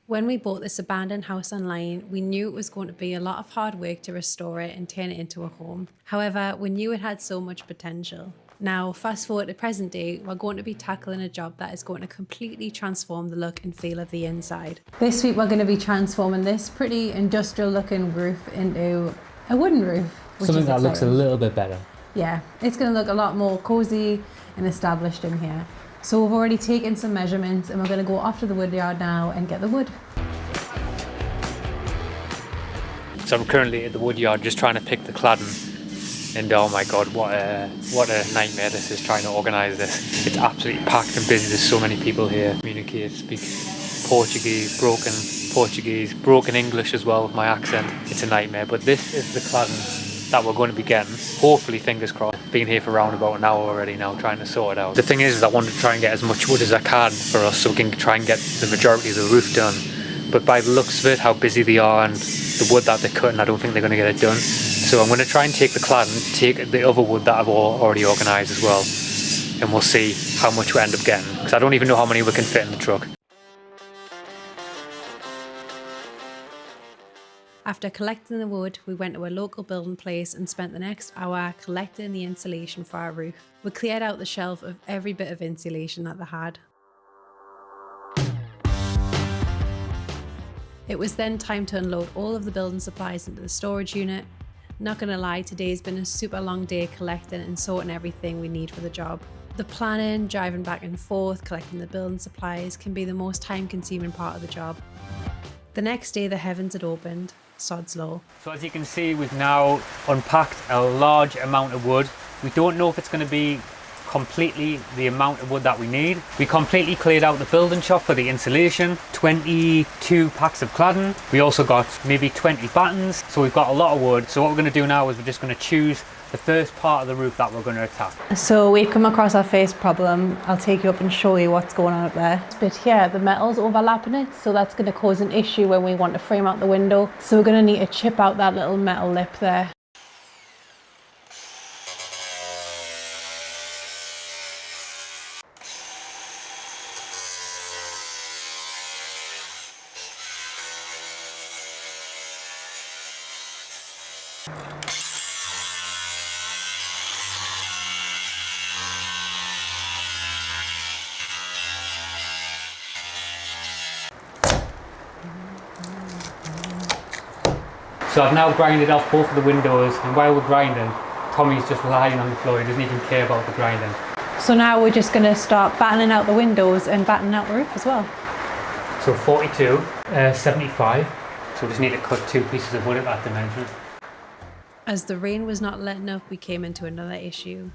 When we bought this abandoned house online, we knew it was going to be a lot of hard work to restore it and turn it into a home. However, we knew it had so much potential. Now, fast forward to present day, we're going to be tackling a job that is going to completely transform the look and feel of the inside. This week, we're going to be transforming this pretty industrial looking roof into a wooden roof. Something that looks a little bit better. Yeah, it's going to look a lot more cozy and established in here. So we've already taken some measurements and we're going to go off to the wood yard now and get the wood. So I'm currently at the wood yard just trying to pick the cladding, and oh my god, what a nightmare this is trying to organise this. It's absolutely packed and busy. There's so many people here. Communicate, speak Portuguese, broken English as well with my accent. It's a nightmare, but this is the cladding that we're going to be getting. Hopefully, fingers crossed. Been here for around about an hour already now trying to sort it out. The thing is I want to try and get as much wood as I can for us so we can try and get the majority of the roof done. But by the looks of it, how busy they are and the wood that they're cutting, I don't think they're going to get it done. So I'm going to try and take the cladding, take the other wood that I've already organised as well, and we'll see how much we end up getting, because I don't even know how many we can fit in the truck. After collecting the wood, we went to a local building place and spent the next hour collecting the insulation for our roof. We cleared out the shelf of every bit of insulation that they had. It was then time to unload all of the building supplies into the storage unit. Not gonna lie, today's been a super long day collecting and sorting everything we need for the job. The planning, driving back and forth, collecting the building supplies can be the most time-consuming part of the job. The next day, the heavens had opened. Sod's law. So as you can see, we've now unpacked a large amount of wood. We don't know if it's going to be completely the amount of wood that we need. We completely cleared out the building shop for the insulation, 22 packs of cladding. We also got maybe 20 battens, so we've got a lot of wood. So what we're going to do now is we're just going to choose the first part of the roof that we're going to attack. So we've come across our first problem. I'll take you up and show you what's going on up there. This bit here, the metal's overlapping it, so that's going to cause an issue when we want to frame out the window. So we're going to need to chip out that little metal lip there. So I've now grinded off both of the windows, and while we're grinding, Tommy's just lying on the floor. He doesn't even care about the grinding. So now we're just going to start battening out the windows and battening out the roof as well. So 42, 75. So we just need to cut 2 pieces of wood at that dimension. As the rain was not letting up, we came into another issue.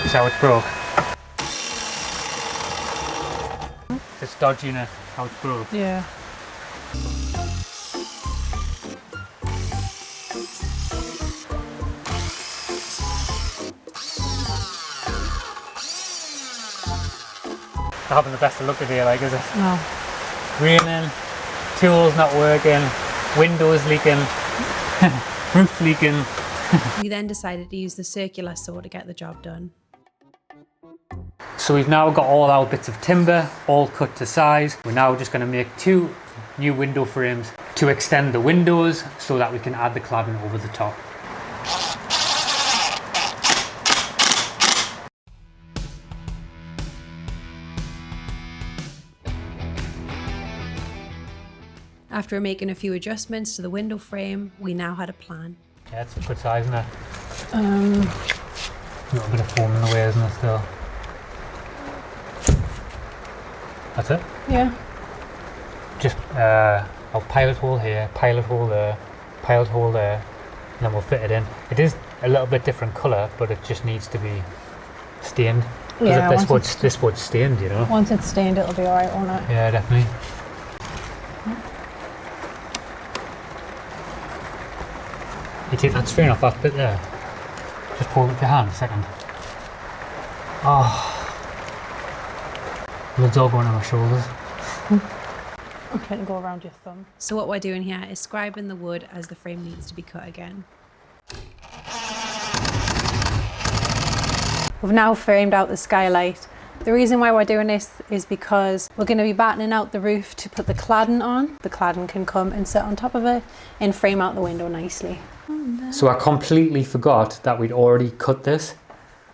So it's broke. It's dodgy, innit? How it's broke. Yeah. Not having the best of luck today, like, is it? No. Raining, tools not working, windows leaking, roof leaking. We then decided to use the circular saw to get the job done. So we've now got all our bits of timber all cut to size. We're now just going to make 2 new window frames to extend the windows so that we can add the cladding over the top. After making a few adjustments to the window frame, we now had a plan. Yeah, it's a good size, isn't it? A little bit of foam in the way, isn't it, still? That's it? Yeah. Just I'll pilot hole here, pilot hole there, pilot hole there, and then we'll fit it in. It is a little bit different colour, but it just needs to be stained. Yeah, this wood's stained, you know? Once it's stained, it'll be alright, won't it? Yeah, definitely. You take that strain off that bit there. Just pull it with your hand a second. Oh. Blood's all going on my shoulders. I'm trying to go around your thumb. So what we're doing here is scribing the wood as the frame needs to be cut again. We've now framed out the skylight. The reason why we're doing this is because we're going to be battening out the roof to put the cladding on. The cladding can come and sit on top of it and frame out the window nicely. So I completely forgot that we'd already cut this.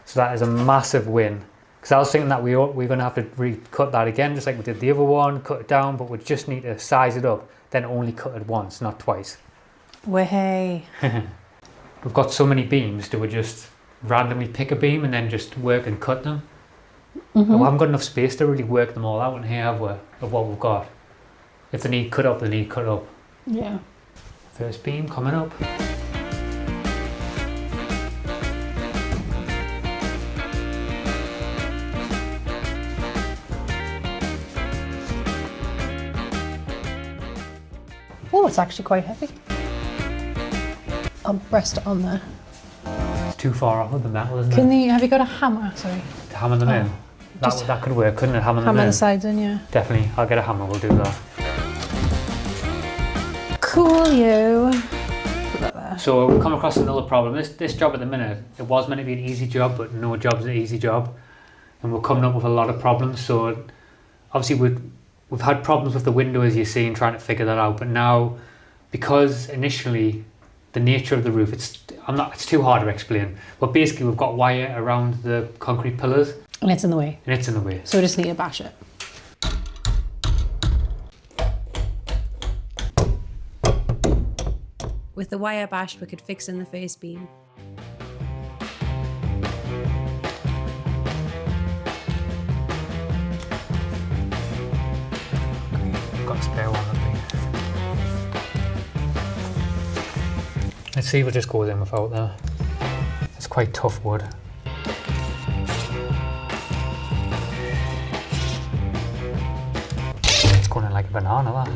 So that is a massive win. Because I was thinking that we're going to have to recut that again, just like we did the other one, cut it down, but we just need to size it up, then only cut it once, not twice. Way. We've got so many beams, do we just randomly pick a beam and then just work and cut them? We haven't got enough space to really work them all out in here, have we, of what we've got. If they need cut up, they need cut up. Yeah. First beam coming up. Oh, it's actually quite heavy. I'll rest it on there. It's too far off of the metal, isn't it? Have you got a hammer? Sorry. To hammer them in? That could work, couldn't it? Hammer them in? Hammer the sides in, yeah. Definitely. I'll get a hammer, we'll do that. Cool you. Put that there. So we've come across another problem. This job at the minute, it was meant to be an easy job, but no job's an easy job. And we're coming up with a lot of problems. So obviously we've had problems with the window, as you're seeing, trying to figure that out. But now, because initially the nature of the roof, it's too hard to explain. But basically we've got wire around the concrete pillars. And it's in the way. So we just need to bash it. With the wire bashed, we could fix in the first beam. Got a spare one, I think. Let's see if it just goes in without that. It's quite tough wood. It's going in like a banana, that.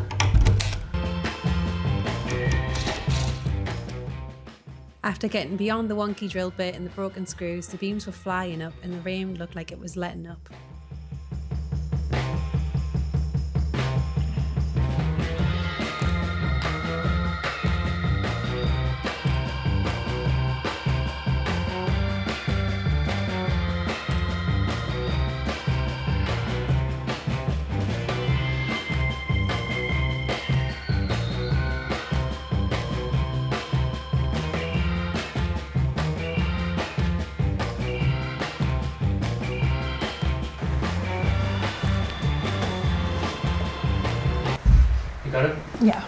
After getting beyond the wonky drill bit and the broken screws, the beams were flying up and the frame looked like it was letting up. You got it? Yeah.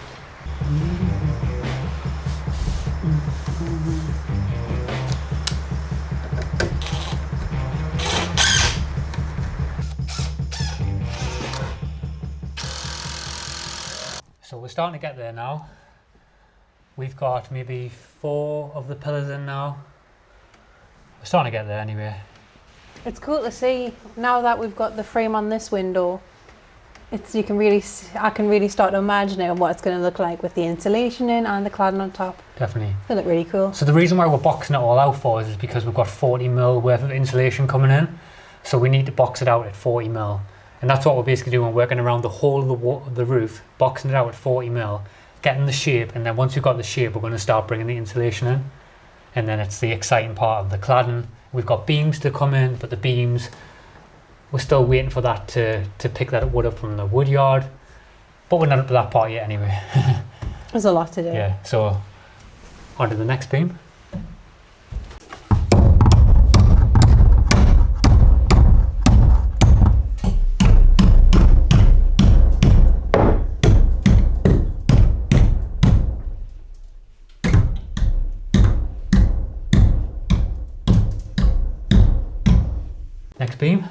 So we're starting to get there now. We've got maybe 4 of the pillars in now. We're starting to get there anyway. It's cool to see now that we've got the frame on this window. I can really start to imagine it and what it's going to look like with the insulation in and the cladding on top. Definitely. They look really cool. So the reason why we're boxing it all out for is because we've got 40mm worth of insulation coming in. So we need to box it out at 40mm. And that's what we're basically doing, working around the whole of the roof, boxing it out at 40mm, getting the shape, and then once we've got the shape, we're going to start bringing the insulation in. And then it's the exciting part of the cladding. We've got beams to come in, but the beams, we're still waiting for that to pick that wood up from the wood yard. But we're not up to that part yet anyway. There's a lot to do. Yeah, so on to the next beam. Next beam.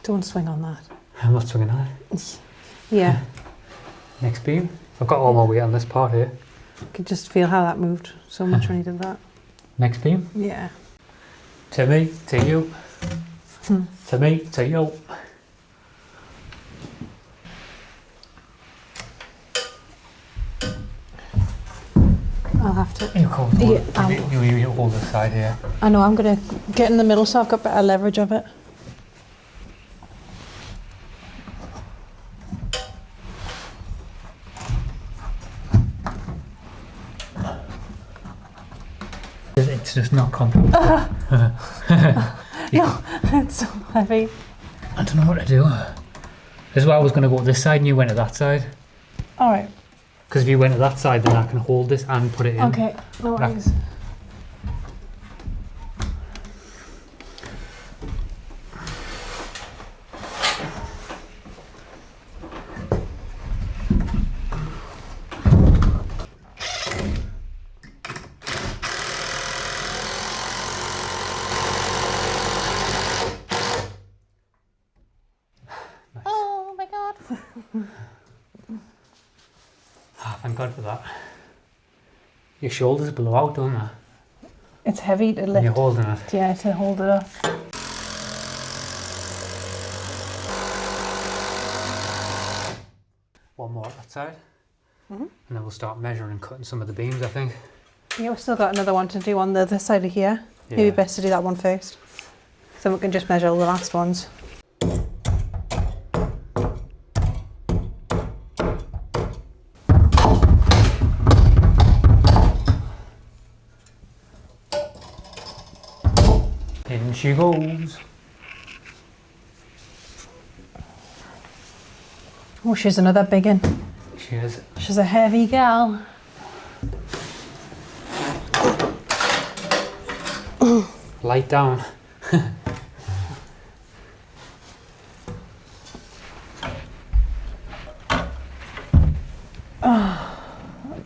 Don't swing on that. I'm not swinging on it. Yeah. Next beam. I've got all my weight on this part here. You could just feel how that moved so much when you did that. Next beam. Yeah. To me, to you. To me, to you. I'll have to. You hold, Yeah, you hold this side here. I know, I'm going to get in the middle so I've got better leverage of it. It's just not comfortable. No, it's so heavy. I don't know what to do. This is why I was going to go to this side and you went to that side. Alright. Because if you went to that side, then I can hold this and put it in. Okay, no worries. Oh my god. Thank God for that. Your shoulders blow out, don't they? It's heavy to lift. And you're holding it. Yeah, to hold it up. One more at that side. And then we'll start measuring and cutting some of the beams, I think. Yeah, we've still got another one to do on the other side of here. Yeah. Maybe best to do that one first. So we can just measure all the last ones. In she goes. Oh, she's another big one. She is. She's a heavy gal. Light down.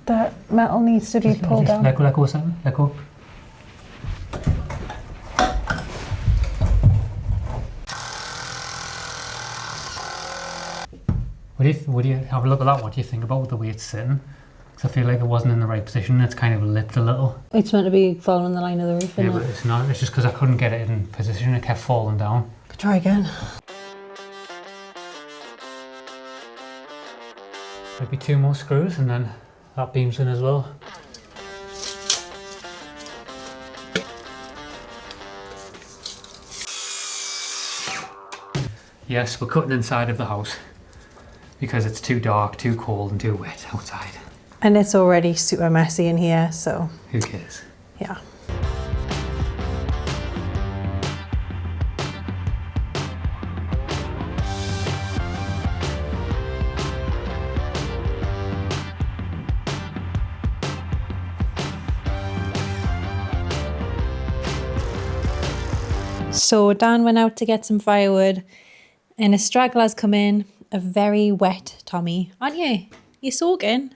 That metal needs to be pulled down. Let go a second. Let go. What do you have a look at that? What do you think about the way it's sitting? Because I feel like it wasn't in the right position. It's kind of lipped a little. It's meant to be following the line of the roof, Yeah, isn't but it? it's not. It's just because I couldn't get it in position. It kept falling down. Could try again. Maybe 2 more screws and then that beam's in as well. Yes, we're cutting inside of the house because it's too dark, too cold and too wet outside. And it's already super messy in here, so Who cares? yeah. So Dan went out to get some firewood and a straggler's come in, a very wet Tommy. Aren't you? You're soaking.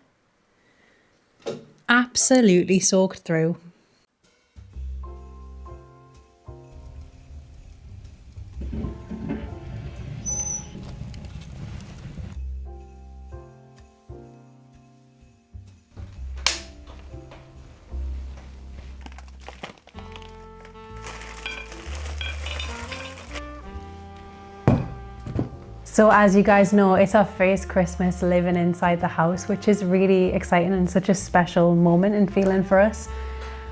Absolutely soaked through. So as you guys know, it's our first Christmas living inside the house, which is really exciting and such a special moment and feeling for us.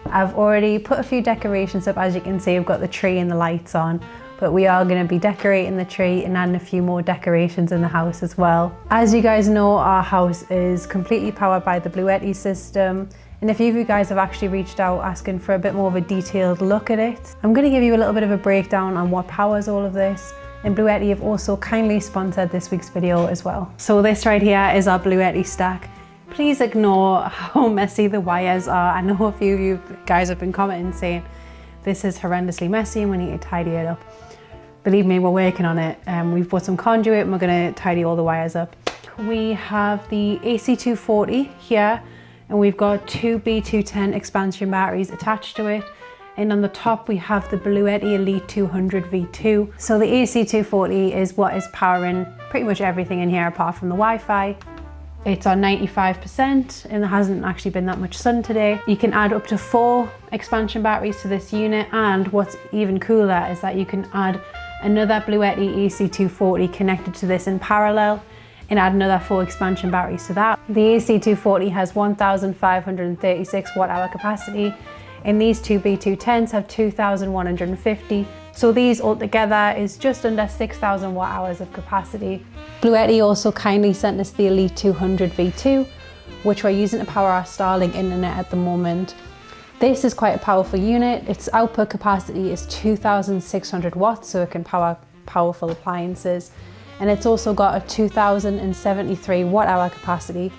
I've already put a few decorations up. As you can see, I've got the tree and the lights on, but we are going to be decorating the tree and adding a few more decorations in the house as well. As you guys know, our house is completely powered by the BLUETTI system. And a few of you guys have actually reached out asking for a bit more of a detailed look at it. I'm going to give you a little bit of a breakdown on what powers all of this. And BLUETTI have also kindly sponsored this week's video as well. So this right here is our BLUETTI stack. Please ignore how messy the wires are. I know a few of you guys have been commenting saying this is horrendously messy and we need to tidy it up. Believe me, we're working on it. We've bought some conduit and we're gonna tidy all the wires up. We have the AC240 here and we've got 2 B210 expansion batteries attached to it. And on the top we have the BLUETTI Elite 200 V2. So the AC240 is what is powering pretty much everything in here apart from the Wi-Fi. It's on 95% and there hasn't actually been that much sun today. You can add up to 4 expansion batteries to this unit, and what's even cooler is that you can add another BLUETTI AC240 connected to this in parallel and add another 4 expansion batteries to that. The AC240 has 1,536 watt-hour capacity and these 2 B210s have 2,150. So these altogether is just under 6,000 watt hours of capacity. BLUETTI also kindly sent us the Elite 200 V2, which we're using to power our Starlink internet at the moment. This is quite a powerful unit. Its output capacity is 2,600 watts, so it can power powerful appliances. And it's also got a 2073 watt hour capacity.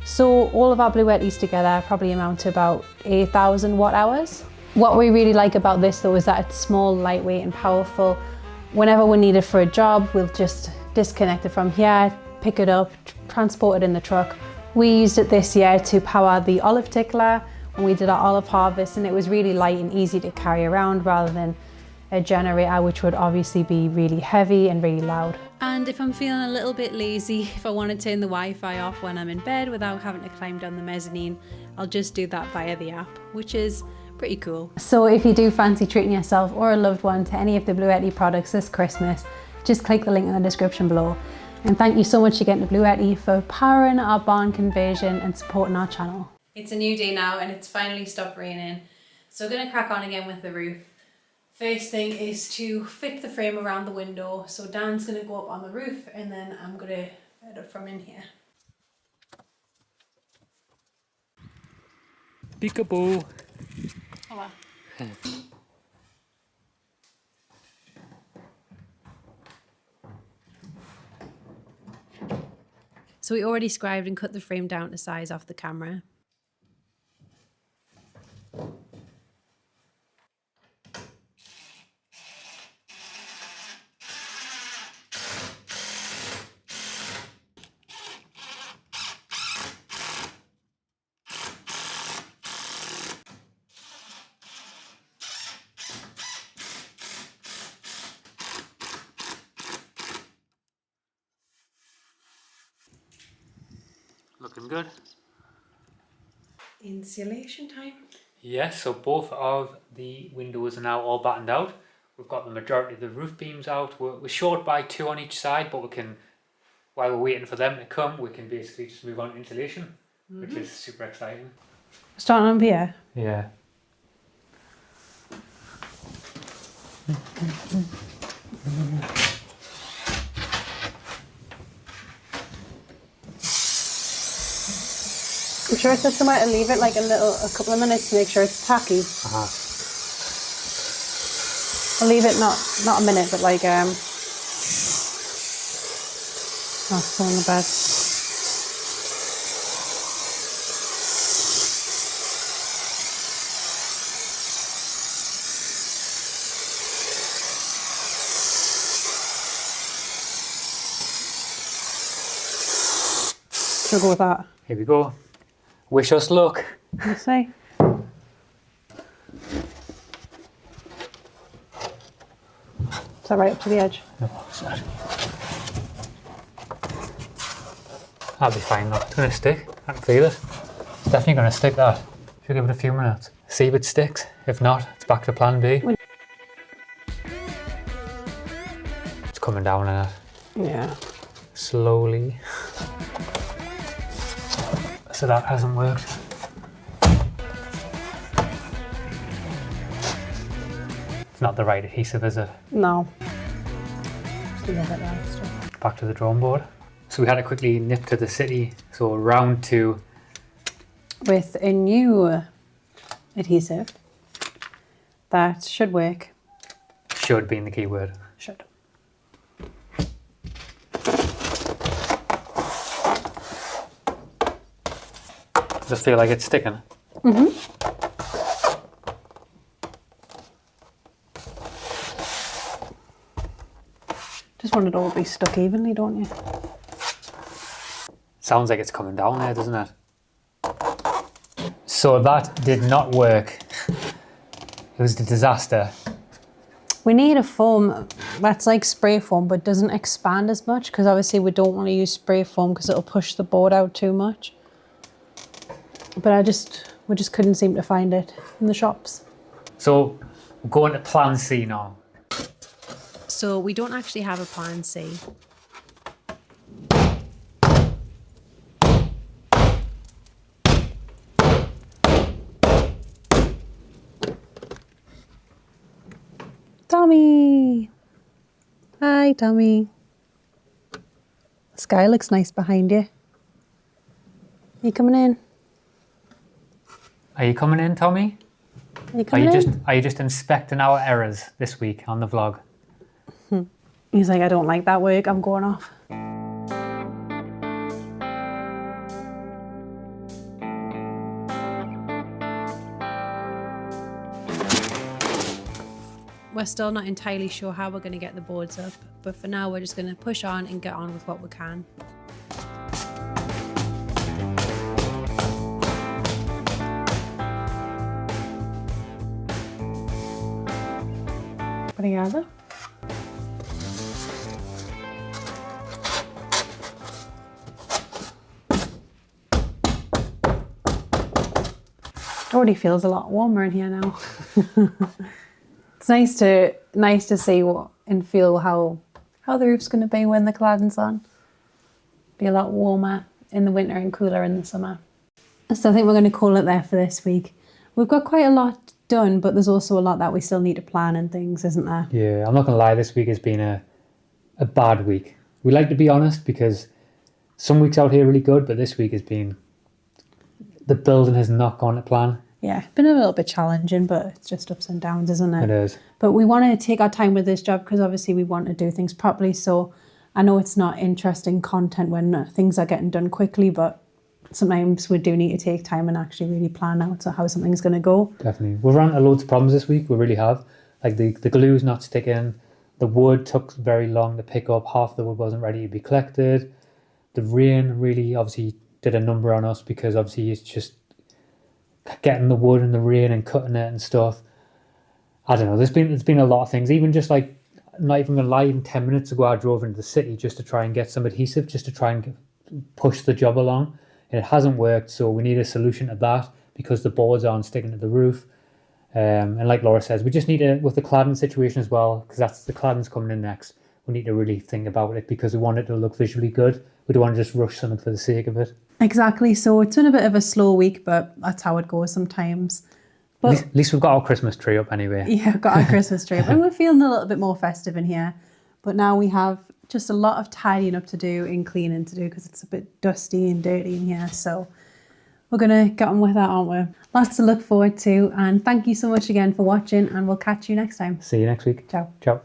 So all of our BLUETTIs together probably amount to about 8,000 watt hours. What we really like about this though is that it's small, lightweight and powerful. Whenever we need it for a job, we'll just disconnect it from here, pick it up, transport it in the truck. We used it this year to power the olive tickler when we did our olive harvest, and it was really light and easy to carry around rather than a generator, which would obviously be really heavy and really loud. And if I'm feeling a little bit lazy, if I want to turn the Wi-Fi off when I'm in bed without having to climb down the mezzanine, I'll just do that via the app, which is pretty cool. So if you do fancy treating yourself or a loved one to any of the BLUETTI products this Christmas, just click the link in the description below. And thank you so much again to BLUETTI for powering our barn conversion and supporting our channel. It's a new day now and it's finally stopped raining. So we're gonna crack on again with the roof. First thing is to fit the frame around the window. So Dan's gonna go up on the roof and then I'm gonna head up from in here. Peekaboo. Oh wow. So we already scribed and cut the frame down to size off the camera. Looking good. Insulation time. Yes, so both of the windows are now all battened out. We've got the majority of the roof beams out. We're short by 2 on each side, but we can, while we're waiting for them to come, we can basically just move on to insulation, which is super exciting. Starting on here. Yeah. I'm sure it's just somewhere to leave it like a couple of minutes to make sure it's tacky. I'll leave it not a minute, but like oh, still in the bed. Should we go with that? Here we go. Wish us luck. Let's see. Is that right up to the edge? No, it's not. That'll be fine though. It's going to stick. I can feel it. It's definitely going to stick, that. Should give it a few minutes. See if it sticks. If not, it's back to plan B. It's coming down in it. Yeah. Slowly. So that hasn't worked. It's not the right adhesive, is it? No. Just a little bit extra. Back to the drawing board. So we had to quickly nip to the city. So round 2. With a new adhesive that should work. Should being the key word. Should. Does it feel like it's sticking? Mm-hmm. Just want it all to be stuck evenly, don't you? Sounds like it's coming down there, doesn't it? So that did not work. It was a disaster. We need a foam that's like spray foam but doesn't expand as much, because obviously we don't want to use spray foam because it'll push the board out too much. But we just couldn't seem to find it in the shops. So we're going to plan C now. So we don't actually have a plan C. Tommy! Hi, Tommy. The sky looks nice behind you. You coming in? Are you coming in, Tommy? Are you coming in? Are you just inspecting our errors this week on the vlog? He's like, I don't like that work, I'm going off. We're still not entirely sure how we're going to get the boards up, but for now we're just going to push on and get on with what we can. Obrigada. It already feels a lot warmer in here now. It's nice to see what and feel how the roof's going to be when the cladding's on. Be a lot warmer in the winter and cooler in the summer. So I think we're going to call it there for this week. We've got quite a lot done, but there's also a lot that we still need to plan and things, isn't there? Yeah, I'm not going to lie, this week has been a bad week. We like to be honest because some weeks out here are really good, but this week has been, the building has not gone to plan. Yeah, it's been a little bit challenging, but it's just ups and downs, isn't it? It is. But we want to take our time with this job because obviously we want to do things properly. So I know it's not interesting content when things are getting done quickly, but sometimes we do need to take time and actually really plan out how something's going to go. Definitely. We've run into loads of problems this week, we really have. Like the glue's not sticking, the wood took very long to pick up, half the wood wasn't ready to be collected. The rain really obviously did a number on us because obviously it's just getting the wood in the rain and cutting it and stuff. I don't know, there's been a lot of things, even just like, not even gonna lie, even 10 minutes ago I drove into the city just to try and get some adhesive, just to try and push the job along, and it hasn't worked, so we need a solution to that because the boards aren't sticking to the roof. And like Laura says, we just need to, with the cladding situation as well, because that's the cladding's coming in next, we need to really think about it because we want it to look visually good. We don't want to just rush something for the sake of it. Exactly. So it's been a bit of a slow week, but that's how it goes sometimes. But At least we've got our Christmas tree up anyway. Yeah, got our Christmas tree up. And we're feeling a little bit more festive in here. But now we have just a lot of tidying up to do and cleaning to do because it's a bit dusty and dirty in here. So we're going to get on with that, aren't we? Lots to look forward to. And thank you so much again for watching, and we'll catch you next time. See you next week. Ciao. Ciao.